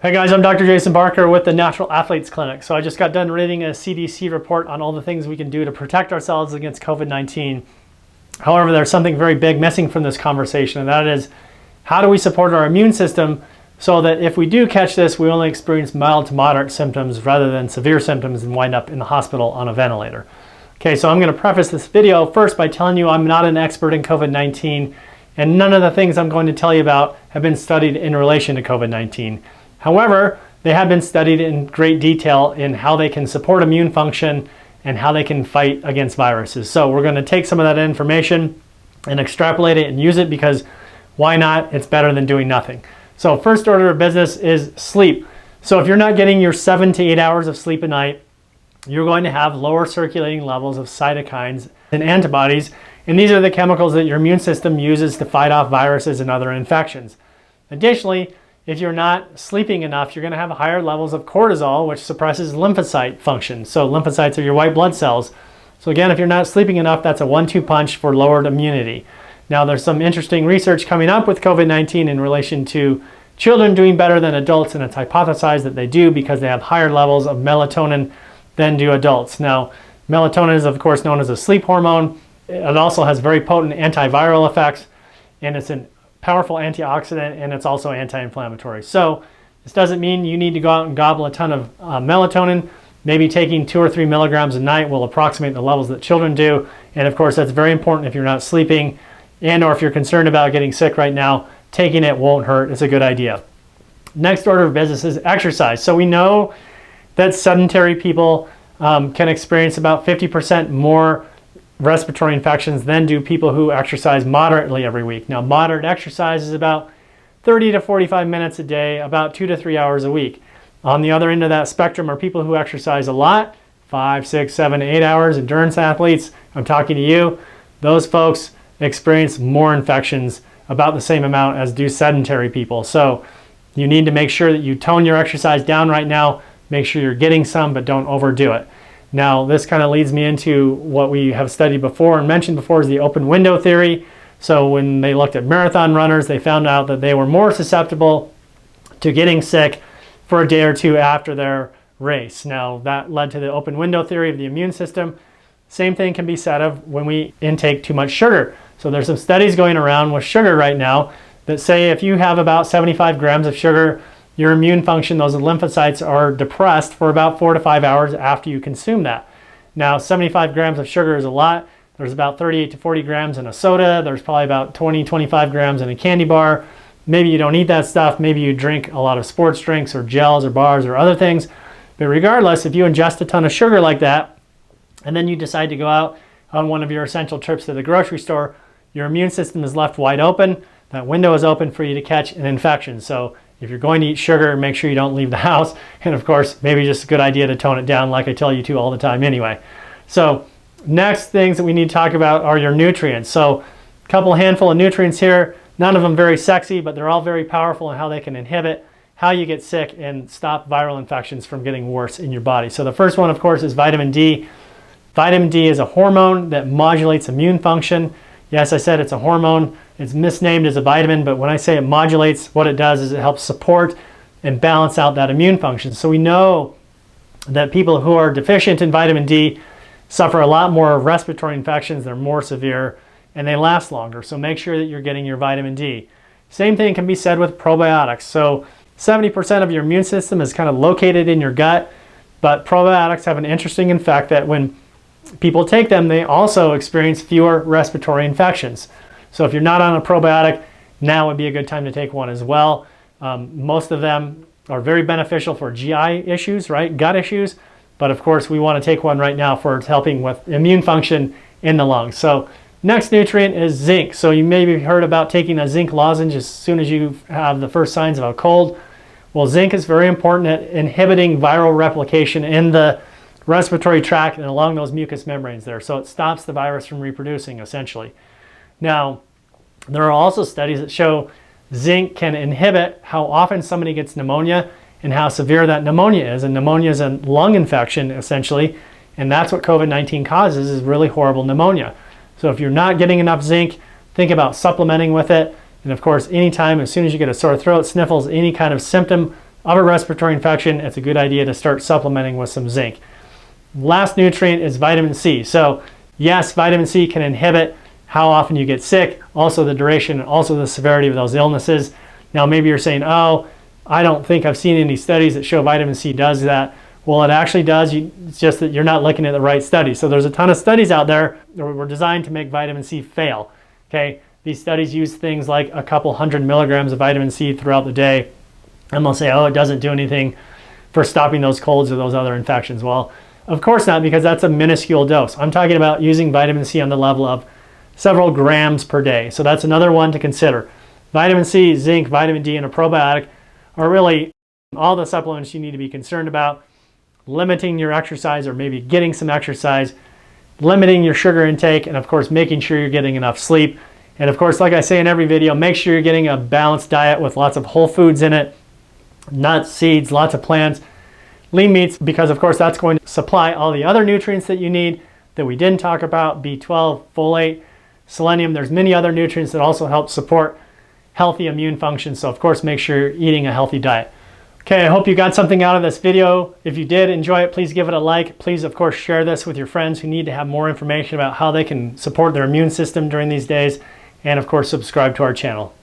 Hey guys, I'm Dr. Jason Barker with the Natural Athletes Clinic. So I just got done reading a CDC report on all the things we can do to protect ourselves against COVID-19. However, there's something very big missing from this conversation, and that is, how do we support our immune system so that if we do catch this, we only experience mild to moderate symptoms rather than severe symptoms and wind up in the hospital on a ventilator. Okay, so I'm going to preface this video first by telling you I'm not an expert in COVID-19, and none of the things I'm going to tell you about have been studied in relation to COVID-19. However, they have been studied in great detail in how they can support immune function and how they can fight against viruses. So we're going to take some of that information and extrapolate it and use it, because why not? It's better than doing nothing. So first order of business is sleep. So if you're not getting your 7 to 8 hours of sleep a night, you're going to have lower circulating levels of cytokines and antibodies, and these are the chemicals that your immune system uses to fight off viruses and other infections. Additionally, if you're not sleeping enough, you're going to have higher levels of cortisol, which suppresses lymphocyte function. So lymphocytes are your white blood cells. So again, if you're not sleeping enough, that's a 1-2 punch for lowered immunity. Now, there's some interesting research coming up with COVID-19 in relation to children doing better than adults, and it's hypothesized that they do because they have higher levels of melatonin than do adults. Now, melatonin is of course known as a sleep hormone. It also has very potent antiviral effects, and it's a powerful antioxidant, and it's also anti-inflammatory. So this doesn't mean you need to go out and gobble a ton of melatonin. Maybe taking 2 or 3 milligrams a night will approximate the levels that children do. And of course, that's very important if you're not sleeping, and or if you're concerned about getting sick right now, taking it won't hurt. It's a good idea. Next order of business is exercise. So we know that sedentary people can experience about 50% more respiratory infections than do people who exercise moderately every week. Now, moderate exercise is about 30 to 45 minutes a day, about 2 to 3 hours a week. On the other end of that spectrum are people who exercise a lot, 5, 6, 7, 8 hours, endurance athletes. I'm talking to you. Those folks experience more infections, about the same amount as do sedentary people. So you need to make sure that you tone your exercise down right now. Make sure you're getting some, but don't overdo it. Now, this kind of leads me into what we have studied before and mentioned before, is the open window theory. So when they looked at marathon runners, they found out that they were more susceptible to getting sick for a day or two after their race. Now, that led to the open window theory of the immune system. Same thing can be said of when we intake too much sugar. So there's some studies going around with sugar right now that say if you have about 75 grams of sugar, your immune function, those lymphocytes, are depressed for about 4 to 5 hours after you consume that. Now, 75 grams of sugar is a lot. There's about 38 to 40 grams in a soda. There's probably about 20, 25 grams in a candy bar. Maybe you don't eat that stuff. Maybe you drink a lot of sports drinks or gels or bars or other things. But regardless, if you ingest a ton of sugar like that, and then you decide to go out on one of your essential trips to the grocery store, your immune system is left wide open. That window is open for you to catch an infection. So if you're going to eat sugar, make sure you don't leave the house. And of course, maybe just a good idea to tone it down, like I tell you to all the time anyway. So next things that we need to talk about are your nutrients. So a couple handful of nutrients here, none of them very sexy, but they're all very powerful in how they can inhibit how you get sick and stop viral infections from getting worse in your body. So the first one, of course, is vitamin D. Vitamin D is a hormone that modulates immune function. Yes, I said it's a hormone. It's misnamed as a vitamin, but when I say it modulates, what it does is it helps support and balance out that immune function. So we know that people who are deficient in vitamin D suffer a lot more respiratory infections. They're more severe and they last longer. So make sure that you're getting your vitamin D. Same thing can be said with probiotics. So 70% of your immune system is kind of located in your gut, but probiotics have an interesting effect that when people take them, they also experience fewer respiratory infections. So if you're not on a probiotic, now would be a good time to take one as well. Most of them are very beneficial for GI issues, right? Gut issues. But of course, we want to take one right now for helping with immune function in the lungs. So next nutrient is zinc. So you maybe heard about taking a zinc lozenge as soon as you have the first signs of a cold. Well, zinc is very important at inhibiting viral replication in the respiratory tract and along those mucous membranes there. So it stops the virus from reproducing, essentially. Now, there are also studies that show zinc can inhibit how often somebody gets pneumonia and how severe that pneumonia is. And pneumonia is a lung infection, essentially, and that's what COVID-19 causes, is really horrible pneumonia. So if you're not getting enough zinc, think about supplementing with it. And of course, anytime, as soon as you get a sore throat, sniffles, any kind of symptom of a respiratory infection, it's a good idea to start supplementing with some zinc. Last nutrient is vitamin C. So yes, vitamin C can inhibit how often you get sick, also the duration, and also the severity of those illnesses. Now maybe you're saying, oh, I don't think I've seen any studies that show vitamin C does that. Well, it actually does. It's just that you're not looking at the right studies. So there's a ton of studies out there that were designed to make vitamin C fail. Okay, these studies use things like a couple 100 milligrams of vitamin C throughout the day, and they'll say, oh, it doesn't do anything for stopping those colds or those other infections. Well, of course not, because that's a minuscule dose. I'm talking about using vitamin C on the level of several grams per day. So that's another one to consider. Vitamin C, zinc, vitamin D, and a probiotic are really all the supplements you need to be concerned about. Limiting your exercise, or maybe getting some exercise, limiting your sugar intake, and of course making sure you're getting enough sleep. And of course, like I say in every video, make sure you're getting a balanced diet with lots of whole foods in it, nuts, seeds, lots of plants, lean meats, because of course that's going to supply all the other nutrients that you need that we didn't talk about: B12, folate, selenium. There's many other nutrients that also help support healthy immune function. So of course, make sure you're eating a healthy diet. Okay, I hope you got something out of this video. If you did enjoy it, please give it a like. Please, of course, share this with your friends who need to have more information about how they can support their immune system during these days. And of course, subscribe to our channel.